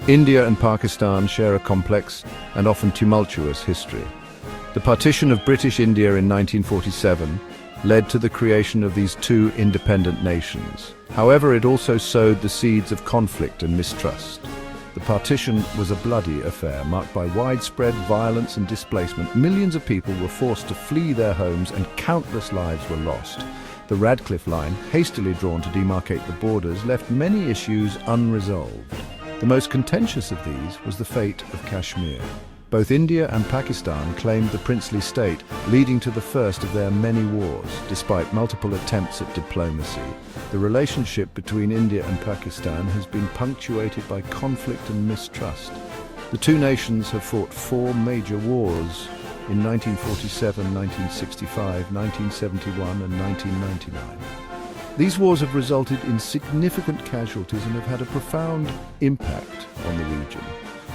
India and Pakistan share a complex and often tumultuous history. The partition of British India in 1947 led to the creation of these two independent nations. However, it also sowed the seeds of conflict and mistrust. The partition was a bloody affair marked by widespread violence and displacement. Millions of people were forced to flee their homes and countless lives were lost. The Radcliffe Line, hastily drawn to demarcate the borders, left many issues unresolved. The most contentious of these was the fate of Kashmir. Both India and Pakistan claimed the princely state, leading to the first of their many wars. Despite multiple attempts at diplomacy, the relationship between India and Pakistan has been punctuated by conflict and mistrust. The two nations have fought four major wars in 1947, 1965, 1971 and 1999. These wars have resulted in significant casualties and have had a profound impact on the region.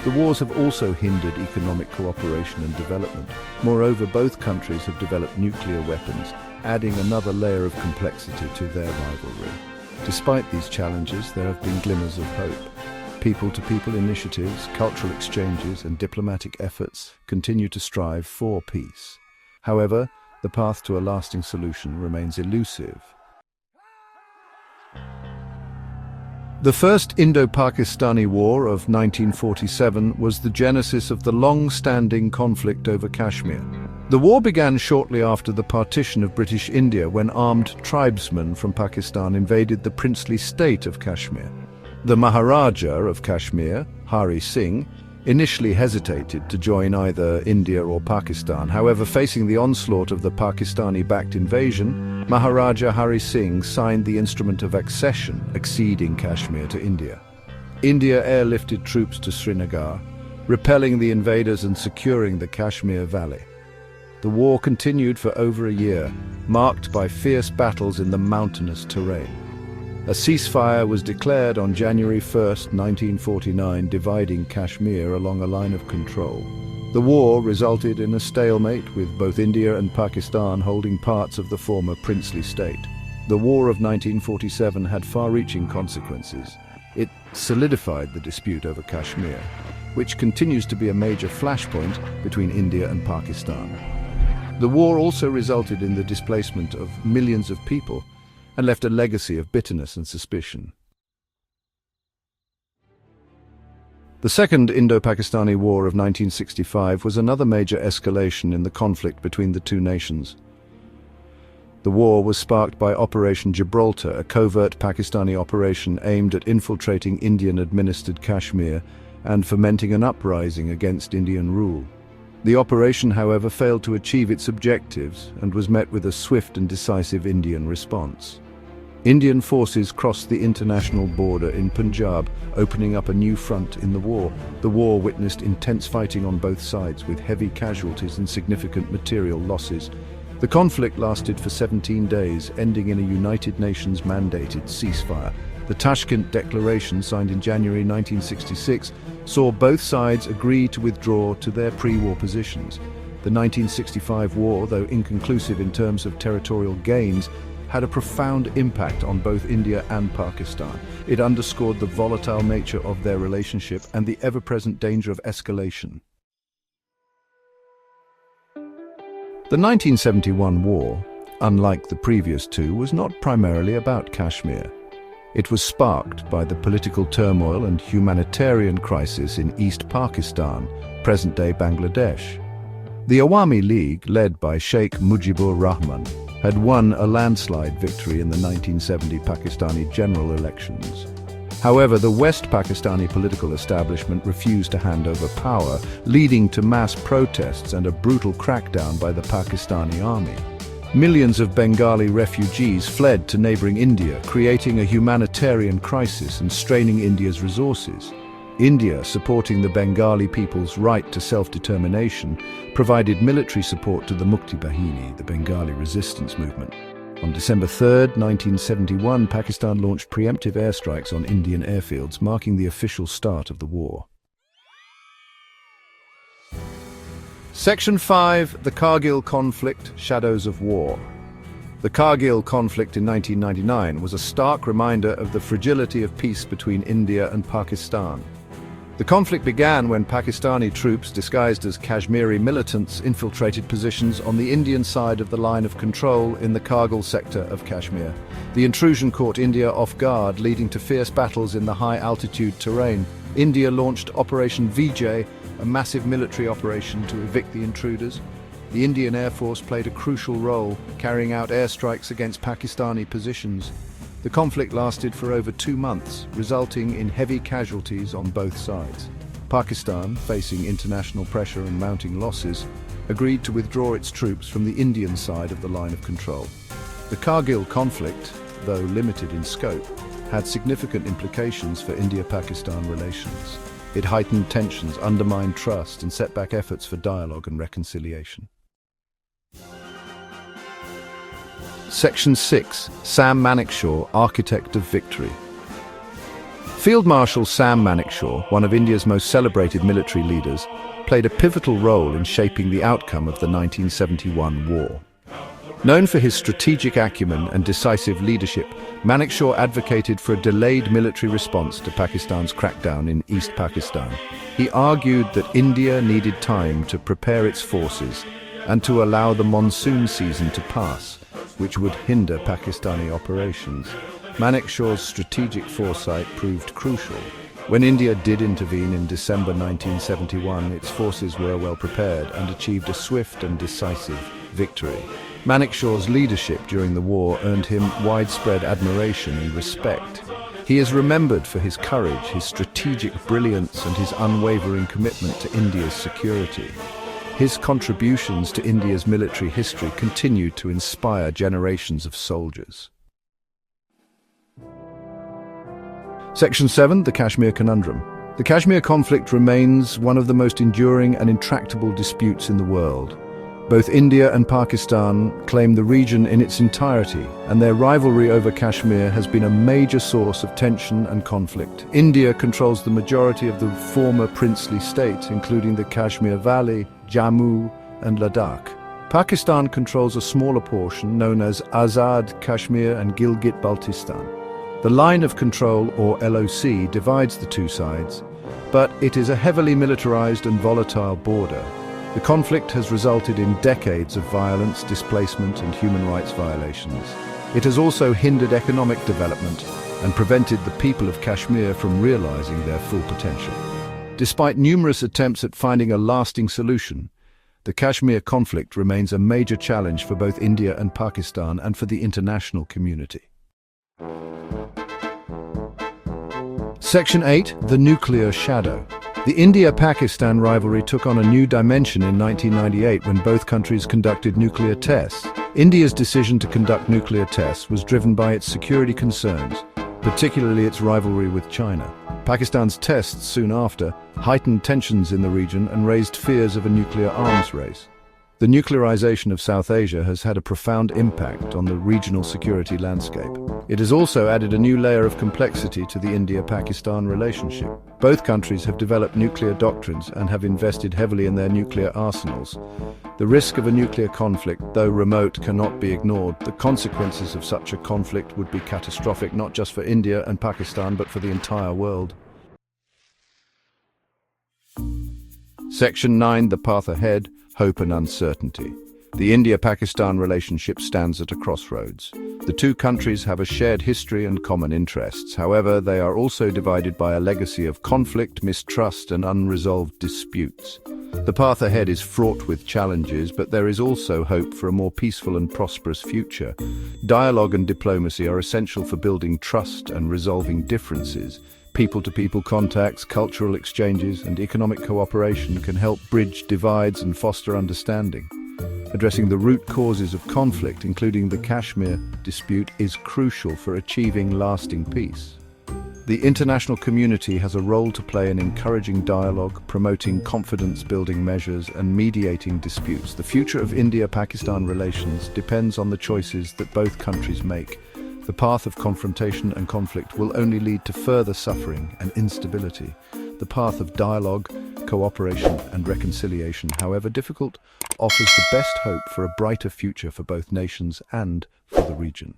The wars have also hindered economic cooperation and development. Moreover, both countries have developed nuclear weapons, adding another layer of complexity to their rivalry. Despite these challenges, there have been glimmers of hope. People-to-people initiatives, cultural exchanges, and diplomatic efforts continue to strive for peace. However, the path to a lasting solution remains elusive. The First Indo-Pakistani War of 1947 was the genesis of the long-standing conflict over Kashmir. The war began shortly after the partition of British India, when armed tribesmen from Pakistan invaded the princely state of Kashmir. The Maharaja of Kashmir, Hari Singh, initially hesitated to join either India or Pakistan. However, facing the onslaught of the Pakistani-backed invasion, Maharaja Hari Singh signed the instrument of accession, acceding Kashmir to India. India airlifted troops to Srinagar, repelling the invaders and securing the Kashmir Valley. The war continued for over a year, marked by fierce battles in the mountainous terrain. A ceasefire was declared on January 1, 1949, dividing Kashmir along a line of control. The war resulted in a stalemate, with both India and Pakistan holding parts of the former princely state. The War of 1947 had far-reaching consequences. It solidified the dispute over Kashmir, which continues to be a major flashpoint between India and Pakistan. The war also resulted in the displacement of millions of people and left a legacy of bitterness and suspicion. The Second Indo-Pakistani War of 1965 was another major escalation in the conflict between the two nations. The war was sparked by Operation Gibraltar, a covert Pakistani operation aimed at infiltrating Indian-administered Kashmir and fomenting an uprising against Indian rule. The operation, however, failed to achieve its objectives and was met with a swift and decisive Indian response. Indian forces crossed the international border in Punjab, opening up a new front in the war. The war witnessed intense fighting on both sides, with heavy casualties and significant material losses. The conflict lasted for 17 days, ending in a United Nations-mandated ceasefire. The Tashkent Declaration, signed in January 1966, saw both sides agree to withdraw to their pre-war positions. The 1965 war, though inconclusive in terms of territorial gains, had a profound impact on both India and Pakistan. It underscored the volatile nature of their relationship and the ever-present danger of escalation. The 1971 war, unlike the previous two, was not primarily about Kashmir. It was sparked by the political turmoil and humanitarian crisis in East Pakistan, present-day Bangladesh. The Awami League, led by Sheikh Mujibur Rahman, had won a landslide victory in the 1970 Pakistani general elections. However, the West Pakistani political establishment refused to hand over power, leading to mass protests and a brutal crackdown by the Pakistani army. Millions of Bengali refugees fled to neighboring India, creating a humanitarian crisis and straining India's resources. India, supporting the Bengali people's right to self-determination, provided military support to the Mukti Bahini, the Bengali resistance movement. On December 3, 1971, Pakistan launched preemptive airstrikes on Indian airfields, marking the official start of the war. Section 5. The Kargil Conflict, Shadows of War. The Kargil Conflict in 1999 was a stark reminder of the fragility of peace between India and Pakistan. The conflict began when Pakistani troops, disguised as Kashmiri militants, infiltrated positions on the Indian side of the line of control in the Kargil sector of Kashmir. The intrusion caught India off guard, leading to fierce battles in the high-altitude terrain. India launched Operation Vijay, a massive military operation to evict the intruders. The Indian Air Force played a crucial role, carrying out airstrikes against Pakistani positions. The conflict lasted for over 2 months, resulting in heavy casualties on both sides. Pakistan, facing international pressure and mounting losses, agreed to withdraw its troops from the Indian side of the line of control. The Kargil conflict, though limited in scope, had significant implications for India-Pakistan relations. It heightened tensions, undermined trust, and set back efforts for dialogue and reconciliation. Section 6. Sam Manekshaw, Architect of Victory. Field Marshal Sam Manekshaw, one of India's most celebrated military leaders, played a pivotal role in shaping the outcome of the 1971 war. Known for his strategic acumen and decisive leadership, Manekshaw advocated for a delayed military response to Pakistan's crackdown in East Pakistan. He argued that India needed time to prepare its forces and to allow the monsoon season to pass, which would hinder Pakistani operations. Manekshaw's strategic foresight proved crucial. When India did intervene in December 1971, its forces were well prepared and achieved a swift and decisive victory. Manekshaw's leadership during the war earned him widespread admiration and respect. He is remembered for his courage, his strategic brilliance, and his unwavering commitment to India's security. His contributions to India's military history continue to inspire generations of soldiers. Section 7. The Kashmir Conundrum. The Kashmir conflict remains one of the most enduring and intractable disputes in the world. Both India and Pakistan claim the region in its entirety, and their rivalry over Kashmir has been a major source of tension and conflict. India controls the majority of the former princely state, including the Kashmir Valley, Jammu and Ladakh. Pakistan controls a smaller portion known as Azad Kashmir and Gilgit-Baltistan. The line of control, or LOC, divides the two sides, but it is a heavily militarized and volatile border. The conflict has resulted in decades of violence, displacement, and human rights violations. It has also hindered economic development and prevented the people of Kashmir from realizing their full potential. Despite numerous attempts at finding a lasting solution, the Kashmir conflict remains a major challenge for both India and Pakistan and for the international community. Section 8. The Nuclear Shadow. The India-Pakistan rivalry took on a new dimension in 1998 when both countries conducted nuclear tests. India's decision to conduct nuclear tests was driven by its security concerns, particularly its rivalry with China. Pakistan's tests soon after heightened tensions in the region and raised fears of a nuclear arms race. The nuclearization of South Asia has had a profound impact on the regional security landscape. It has also added a new layer of complexity to the India-Pakistan relationship. Both countries have developed nuclear doctrines and have invested heavily in their nuclear arsenals. The risk of a nuclear conflict, though remote, cannot be ignored. The consequences of such a conflict would be catastrophic, not just for India and Pakistan, but for the entire world. Section 9. The Path Ahead, Hope and Uncertainty. The India-Pakistan relationship stands at a crossroads. The two countries have a shared history and common interests. However, they are also divided by a legacy of conflict, mistrust, and unresolved disputes. The path ahead is fraught with challenges, but there is also hope for a more peaceful and prosperous future. Dialogue and diplomacy are essential for building trust and resolving differences. People-to-people contacts, cultural exchanges, and economic cooperation can help bridge divides and foster understanding. Addressing the root causes of conflict, including the Kashmir dispute, is crucial for achieving lasting peace. The international community has a role to play in encouraging dialogue, promoting confidence-building measures, and mediating disputes. The future of India-Pakistan relations depends on the choices that both countries make. The path of confrontation and conflict will only lead to further suffering and instability. The path of dialogue, cooperation, and reconciliation, however difficult, offers the best hope for a brighter future for both nations and for the region.